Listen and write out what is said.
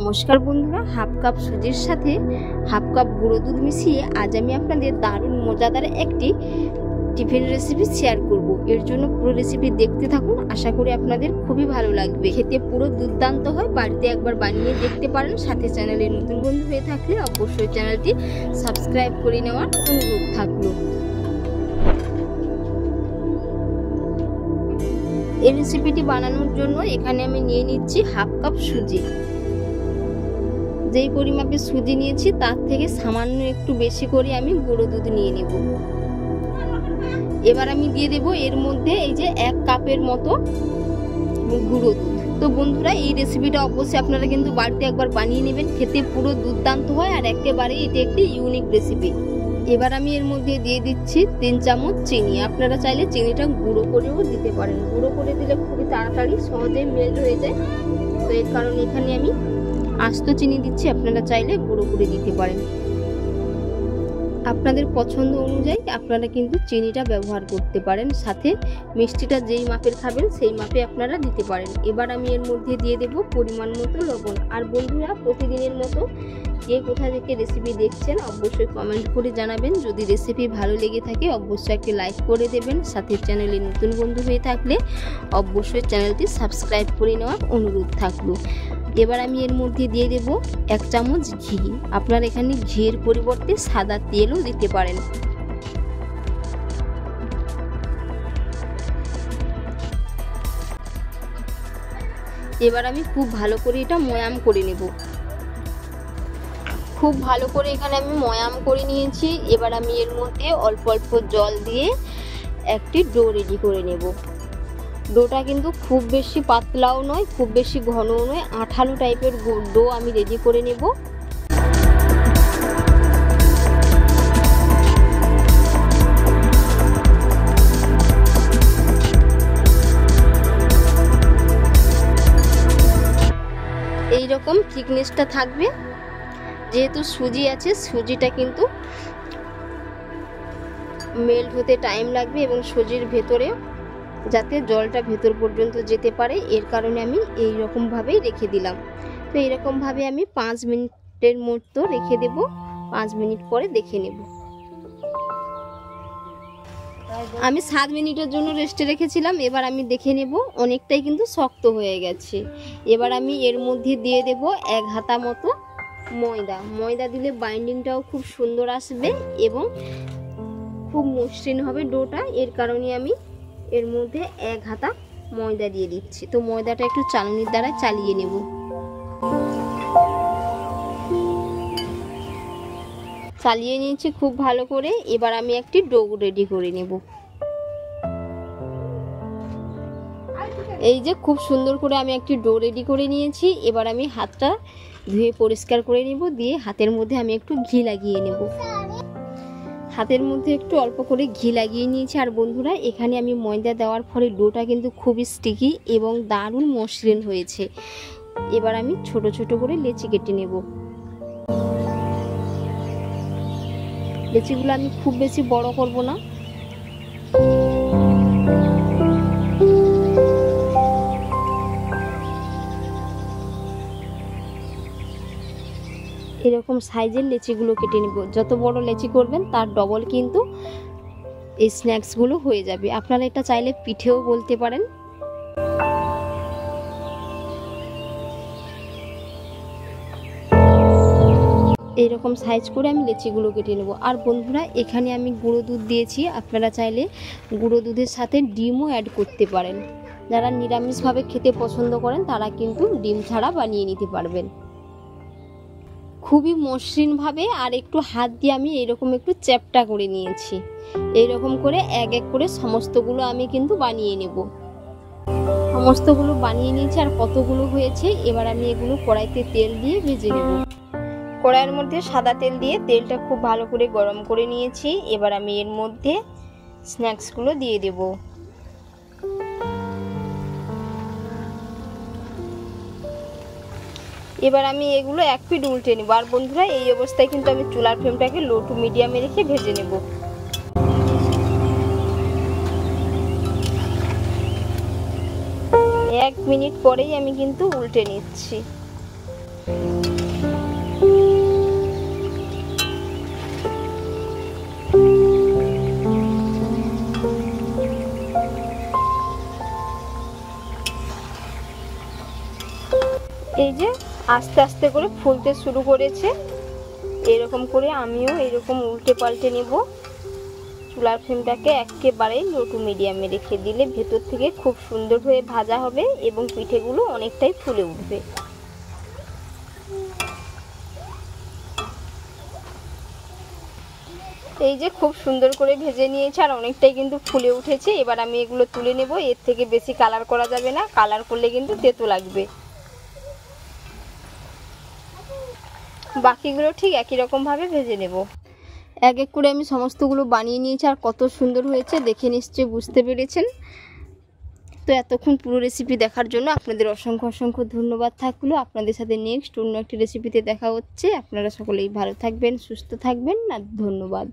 নমস্কার বন্ধুরা, half cup সুজির সাথে হাফ কাপ গুঁড়ো দুধ মিশিয়ে আজ আমি আপনাদের দারুণ মজাদার একটি টিফিন রেসিপি শেয়ার করব। এর জন্য পুরো রেসিপি দেখতে থাকুন, আশা করি আপনাদের খুবই ভালো লাগবে। খেতে পুরো দুর্দান্ত হয়, বাড়িতে একবার বানিয়ে দেখতে পারেন। সাথে চ্যানেলে নতুন বন্ধু হয়ে থাকলে অবশ্যই চ্যানেলটি সাবস্ক্রাইব করে নেওয়ার অনুরোধ থাকলো। এই রেসিপিটি বানানোর জন্য এখানে আমি নিয়ে নিচ্ছি হাফ কাপ সুজি। যেই পরিমাপে সুজি নিয়েছি তার থেকে সামান্য একটু বেশি করে আমি গুঁড়ো দুধ নিয়ে নেব। এবার আমি দিয়ে দেব এর মধ্যে এই যে 1 কাপের মতো গুঁড়ো দুধ। তো বন্ধুরা, এই রেসিপিটা অবশ্যই আপনারা কিন্তু বাড়িতে একবার বানিয়ে নেবেন, খেতে পুরো দুর্দান্ত হয় আর একেবারে এটা একটি ইউনিক রেসিপি। এবার আমি এর মধ্যে দিয়ে দিচ্ছি 3 চামচ চিনি। আপনারা চাইলে চিনিটা গুঁড়ো করেও দিতে পারেন, গুঁড়ো করে দিলে খুবই তাড়াতাড়ি সহজেই মেল্ট হয়ে যায়। তো এর কারণে এখানে আমি আস্ত চিনি দিচ্ছি, আপনারা চাইলে গুঁড়ো করে দিতে পারেন। আপনাদের পছন্দ অনুযায়ী আপনারা কিন্তু চিনিটা ব্যবহার করতে পারেন, সাথে মিষ্টিটা যেই মাপের খাবেন সেই মাপে আপনারা দিতে পারেন। এবার আমি এর মধ্যে দিয়ে দেব পরিমাণ মতো লবণ। আর বন্ধুরা, প্রতিদিনের মতো কে কোথা থেকে রেসিপি দেখছেন অবশ্যই কমেন্ট করে জানাবেন। যদি রেসিপি ভালো লেগে থাকে অবশ্যই একটি লাইক করে দেবেন। সাথে চ্যানেলে নতুন বন্ধু হয়ে থাকলে অবশ্যই চ্যানেলটি সাবস্ক্রাইব করে নেওয়ার অনুরোধ থাকলো। এবার আমি এর মধ্যে দিয়ে দেব 1 চামচ ঘি। আপনারা এখানে ঘিয়ের পরিবর্তে সাদা তেলও দিতে পারেন। এবার আমি খুব ভালো করে এটা ময়াম করে নেব। খুব ভালো করে এখানে আমি ময়াম করে নিয়েছি। এবার আমি এর মধ্যে অল্প অল্প জল দিয়ে একটি ডো রেডি করে নেব। ডোটা কিন্তু খুব বেশি পাতলাও নয়, খুব বেশি ঘনও নয়, আঠালো টাইপের ডো আমি রেডি করে নেব। এই রকম থিকনেসটা থাকবে। যেহেতু সুজি আছে, সুজিটা কিন্তু মেল্ট হতে টাইম লাগবে এবং সুজির ভেতরে যাতে জলটা ভেতর পর্যন্ত যেতে পারে, এর কারণে আমি এই রকম ভাবেই রেখে দিলাম। তো এইরকম ভাবে আমি 5 মিনিটের মতো রেখে দেব। 5 মিনিট পরে দেখে নেব। আমি 7 মিনিটের জন্য রেস্টে রেখেছিলাম। এবার আমি দেখে নেব, অনেকটাই কিন্তু শক্ত হয়ে গেছে। এবার আমি এর মধ্যে দিয়ে দেব 1 হাতা মতো ময়দা। ময়দা দিলে বাইন্ডিংটাও খুব সুন্দর আসবে এবং খুব মসৃণ হবে ডোটা। এর কারণে আমি এর মধ্যে 1 হাতা ময়দা দিয়ে দিচ্ছি। তো ময়দাটা একটু চালনির দ্বারা চালিয়ে নেব। চালিয়ে নিয়েছি খুব ভালো করে। এবার আমি একটি ডো রেডি করে নেব। এই যে খুব সুন্দর করে আমি একটি ডো রেডি করে নিয়েছি। এবার আমি হাতটা ধুয়ে পরিষ্কার করে নেব, দিয়ে হাতের মধ্যে আমি একটু ঘি লাগিয়ে নেব। হাতের মধ্যে একটু অল্প করে ঘি লাগিয়ে নিয়েছি। আর বন্ধুরা, এখানে আমি ময়দা দেওয়ার ফলে ডোটা কিন্তু খুবই স্টিকি এবং দারুণ মসৃণ হয়েছে। এবার আমি ছোট ছোট করে লেচি কেটে নেব। লেচিগুলো আমি খুব বেশি বড় করব না। এরকম সাইজের লেচিগুলো কেটে নেব। যত বড় লেচি করবেন তার ডবল কিন্তু এই স্ন্যাক্সগুলো হয়ে যাবে। আপনারা এটা চাইলে পিঠেও বলতে পারেন। এইরকম সাইজ করে আমি লেচিগুলো কেটে নেব। আর বন্ধুরা, এখানে আমি গুঁড়ো দুধ দিয়েছি। আপনারা চাইলে গুঁড়ো দুধের সাথে ডিমও অ্যাড করতে পারেন। যারা নিরামিষভাবে খেতে পছন্দ করেন তারা কিন্তু ডিম ছাড়া বানিয়ে নিতে পারবেন। খুবই মসৃণভাবে আর একটু হাত দিয়ে আমি এরকম একটু চ্যাপটা করে নিয়েছি। এইরকম করে এক এক করে সমস্তগুলো আমি কিন্তু বানিয়ে নেব। সমস্তগুলো বানিয়ে নিয়েছি। আর কতগুলো হয়েছে, এবার আমি এগুলো কড়াইতে তেল দিয়ে ভেজে নেব। কড়াইয়ের মধ্যে সাদা তেল দিয়ে তেলটা খুব ভালো করে গরম করে নিয়েছি। এবার আমি এর মধ্যে স্ন্যাক্সগুলো দিয়ে দেব। এবার আমি এগুলো এক পিঠ উল্টে নেব। আর বন্ধুরা, এই অবস্থায় কিন্তু আমি চুলার ফ্লেমটাকে লো টু মিডিয়ামে রেখে ভেজে নেব। 1 মিনিট পরেই আমি কিন্তু উল্টে নিচ্ছি। যে আস্তে আস্তে করে ফুলতে শুরু করেছে। এরকম করে আমিও এরকম উল্টে পাল্টে নেব। চুলার ফ্লেমটাকে একেবারেই লো টু মিডিয়ামে রেখে দিলে ভেতর থেকে খুব সুন্দর হয়ে ভাজা হবে এবং পিঠেগুলো অনেকটাই ফুলে উঠবে। এই যে খুব সুন্দর করে ভেজে নিয়েছে আর অনেকটাই কিন্তু ফুলে উঠেছে। এবার আমি এগুলো তুলে নেব। এর থেকে বেশি কালার করা যাবে না, কালার করলে কিন্তু তেতো লাগবে। বাকিগুলো ঠিক একই রকমভাবে ভেজে নেব। এক এক করে আমি সমস্তগুলো বানিয়ে নিয়েছি আর কত সুন্দর হয়েছে দেখে নিশ্চয়ই বুঝতে পেরেছেন। তো এতক্ষণ পুরো রেসিপি দেখার জন্য আপনাদের অসংখ্য অসংখ্য ধন্যবাদ থাকলো। আপনাদের সাথে নেক্সট অন্য একটি রেসিপিতে দেখা হচ্ছে। আপনারা সকলেই ভালো থাকবেন, সুস্থ থাকবেন আর ধন্যবাদ।